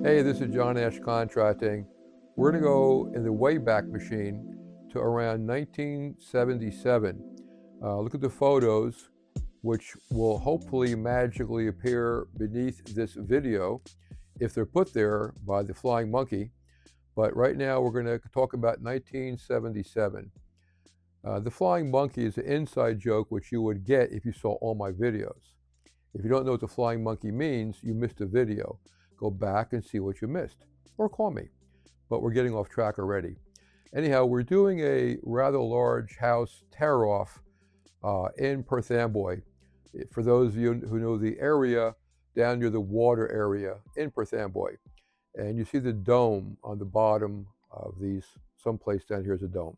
Hey, this is Asch Contracting. We're going to go in the Wayback Machine to around 1977. Look at the photos, which will hopefully magically appear beneath this video if they're put there by the Flying Monkey. But right now we're going to talk about 1977. The Flying Monkey is an inside joke which you would get if you saw all my videos. If you don't know what the Flying Monkey means, you missed a video. Go back and see what you missed, or call me. But we're getting off track already. Anyhow, we're doing a rather large house tear-off in Perth Amboy. For those of you who know the area, down near the water area in Perth Amboy. And you see the dome on the bottom of these, someplace down here is a dome.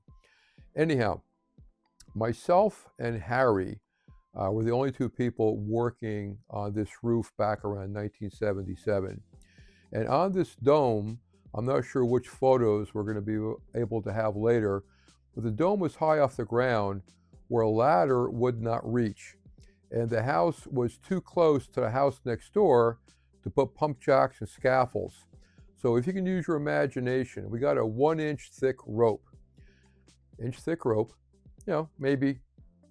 Anyhow, myself and Harry were the only two people working on this roof back around 1977. And on this dome, I'm not sure which photos we're going to be able to have later, but the dome was high off the ground where a ladder would not reach. And the house was too close to the house next door to put pump jacks and scaffolds. So if you can use your imagination, we got a 1-inch thick rope. You know, maybe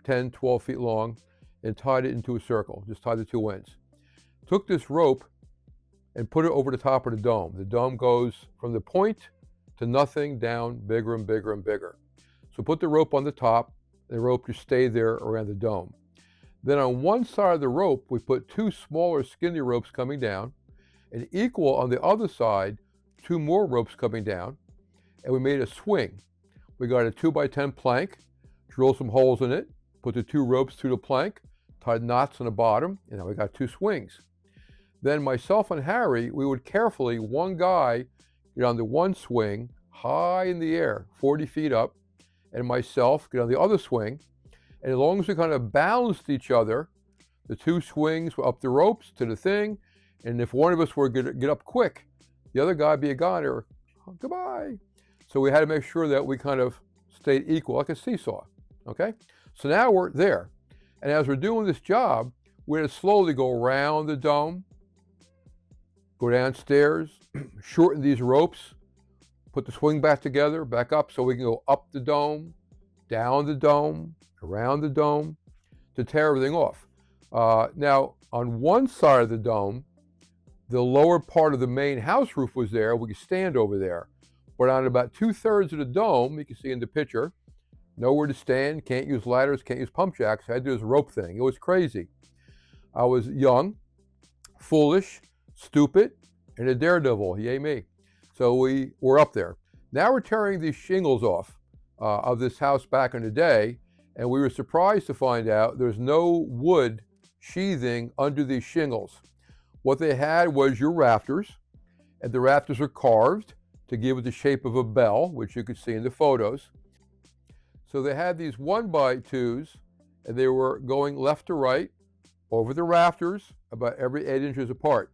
10, 12 feet long, and tied it into a circle, just tied the two ends. Took this rope and put it over the top of the dome. The dome goes from the point to nothing down bigger and bigger and bigger. So put the rope on the top, the rope just stayed there around the dome. Then on one side of the rope, we put two smaller skinny ropes coming down, and equal on the other side, two more ropes coming down, and we made a swing. We got a 2x10 plank, drilled some holes in it, put the two ropes through the plank, tied knots on the bottom, and now we got two swings. Then myself and Harry, we would carefully, one guy get on the one swing, high in the air, 40 feet up, and myself get on the other swing. And as long as we kind of balanced each other, the two swings were up the ropes to the thing, and if one of us were to get up quick, the other guy would be a goner, goodbye. So we had to make sure that we kind of stayed equal, like a seesaw, okay? So now we're there. And as we're doing this job, we're going to slowly go around the dome, go downstairs, shorten these ropes, put the swing back together, back up, so we can go up the dome, down the dome, around the dome, to tear everything off. Now, on one side of the dome, the lower part of the main house roof was there. We could stand over there. But on about 2/3 of the dome, you can see in the picture, nowhere to stand, can't use ladders, can't use pump jacks. I had to do this rope thing. It was crazy. I was young, foolish, stupid, and a daredevil. Yay me. So we were up there. Now we're tearing these shingles off of this house back in the day, and we were surprised to find out there's no wood sheathing under these shingles. What they had was your rafters, and the rafters are carved to give it the shape of a bell, which you could see in the photos. So they had these 1x2s, and they were going left to right over the rafters about every 8 inches apart.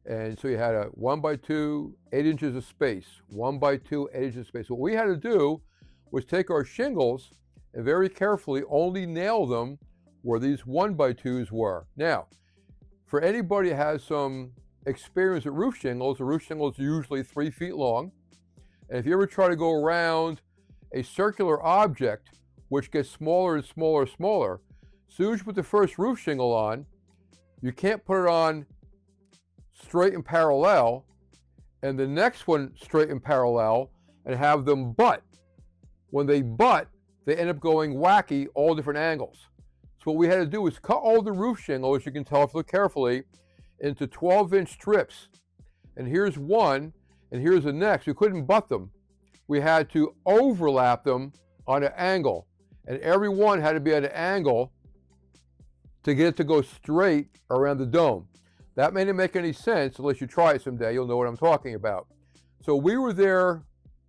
And so you had a 1x2, 8 inches of space, 1x2, 8 inches of space. What we had to do was take our shingles and very carefully only nail them where these 1x2s were. Now, for anybody who has some experience with roof shingles, the roof shingles are usually 3 feet long. And if you ever try to go around a circular object, which gets smaller and smaller and smaller, as soon as you put the first roof shingle on, you can't put it on straight and parallel, and the next one straight and parallel, and have them butt. When they butt, they end up going wacky, all different angles. So what we had to do was cut all the roof shingle, as you can tell if you look carefully, into 12-inch strips. And here's one, and here's the next. We couldn't butt them. We had to overlap them on an angle. And every one had to be at an angle to get it to go straight around the dome. That may not make any sense unless you try it someday. You'll know what I'm talking about. So we were there,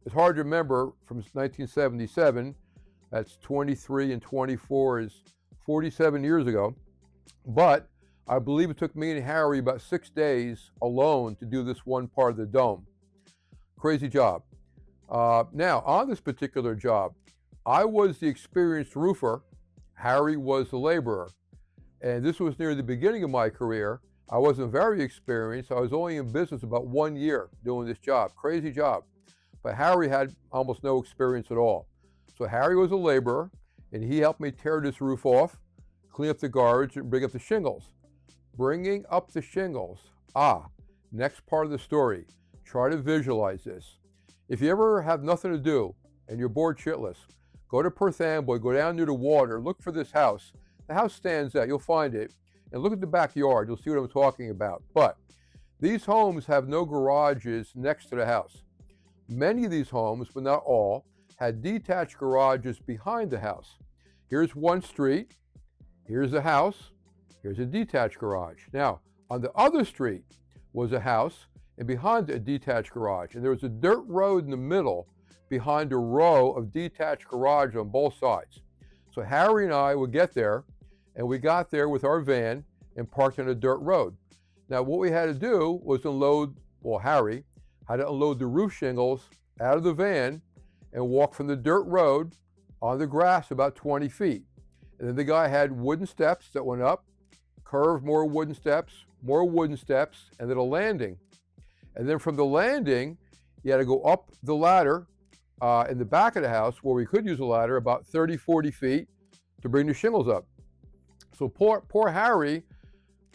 it's hard to remember, from 1977. That's 23 and 24 is 47 years ago. But I believe it took me and Harry about 6 days alone to do this one part of the dome. Crazy job. Now, on this particular job, I was the experienced roofer. Harry was the laborer. And this was near the beginning of my career. I wasn't very experienced. I was only in business about 1 year doing this job. Crazy job. But Harry had almost no experience at all. So Harry was a laborer, and he helped me tear this roof off, clean up the guards, and bring up the shingles. Bringing up the shingles. Next part of the story. Try to visualize this. If you ever have nothing to do and you're bored shitless, go to Perth Amboy, go down near the water, look for this house. The house stands out, you'll find it, and look at the backyard, you'll see what I'm talking about. But these homes have no garages next to the house. Many of these homes, but not all, had detached garages behind the house. Here's one street, here's the house, here's a detached garage. Now, on the other street was a house, and behind a detached garage. And there was a dirt road in the middle behind a row of detached garages on both sides. So Harry and I would get there, and we got there with our van and parked on a dirt road. Now, what we had to do was unload, well, Harry had to unload the roof shingles out of the van and walk from the dirt road on the grass about 20 feet. And then the guy had wooden steps that went up, curved more wooden steps, and then a landing. And then from the landing, you had to go up the ladder in the back of the house where we could use a ladder about 30, 40 feet to bring the shingles up. So poor Harry,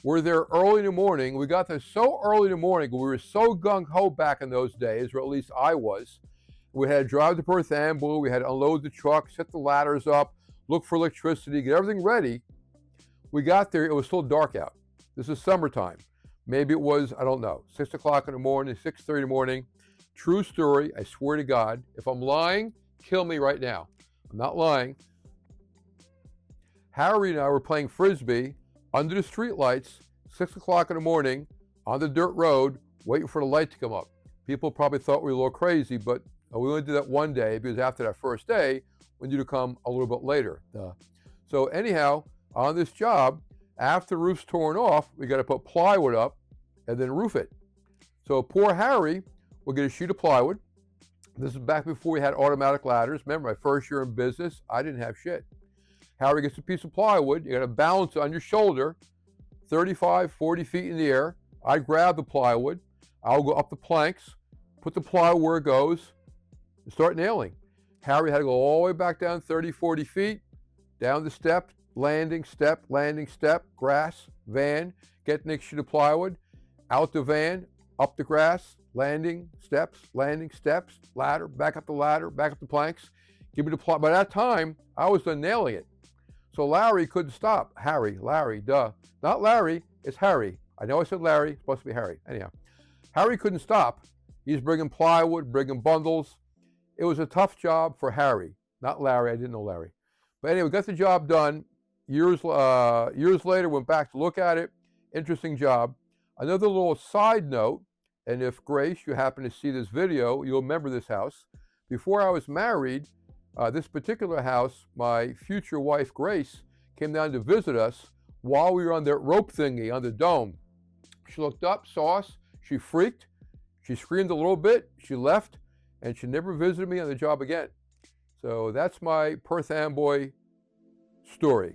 we're there early in the morning. We got there so early in the morning, we were so gung-ho back in those days, or at least I was. We had to drive to Perth Amboy, we had to unload the truck, set the ladders up, look for electricity, get everything ready. We got there, it was still dark out. This is summertime. Maybe it was, I don't know, 6 o'clock in the morning, 6:30 in the morning. True story, I swear to God. If I'm lying, kill me right now. I'm not lying. Harry and I were playing Frisbee under the streetlights, 6 o'clock in the morning, on the dirt road, waiting for the light to come up. People probably thought we were a little crazy, but we only did that one day because after that first day, we knew to come a little bit later. So anyhow, on this job, after the roof's torn off, we got to put plywood up and then roof it. So poor Harry will get a sheet of plywood. This is back before we had automatic ladders. Remember, my first year in business, I didn't have shit. Harry gets a piece of plywood. You got to balance it on your shoulder, 35, 40 feet in the air. I grab the plywood. I'll go up the planks, put the plywood where it goes, and start nailing. Harry had to go all the way back down 30, 40 feet, down the step, landing, step, grass, van, get the next sheet of plywood, out the van, up the grass, landing, steps, ladder, back up the planks, give me the plywood. By that time, I was done nailing it. So Larry couldn't stop. Larry, duh. Not Larry, it's Harry. I know I said Larry, it's supposed to be Harry. Anyhow, Harry couldn't stop. He's bringing plywood, bringing bundles. It was a tough job for Harry, not Larry. I didn't know Larry. But anyway, we got the job done. Years later, went back to look at it. Interesting job. Another little side note, and if Grace, you happen to see this video, you'll remember this house. Before I was married, this particular house, my future wife, Grace, came down to visit us while we were on that rope thingy on the dome. She looked up, saw us, she freaked, she screamed a little bit, she left, and she never visited me on the job again. So that's my Perth Amboy story.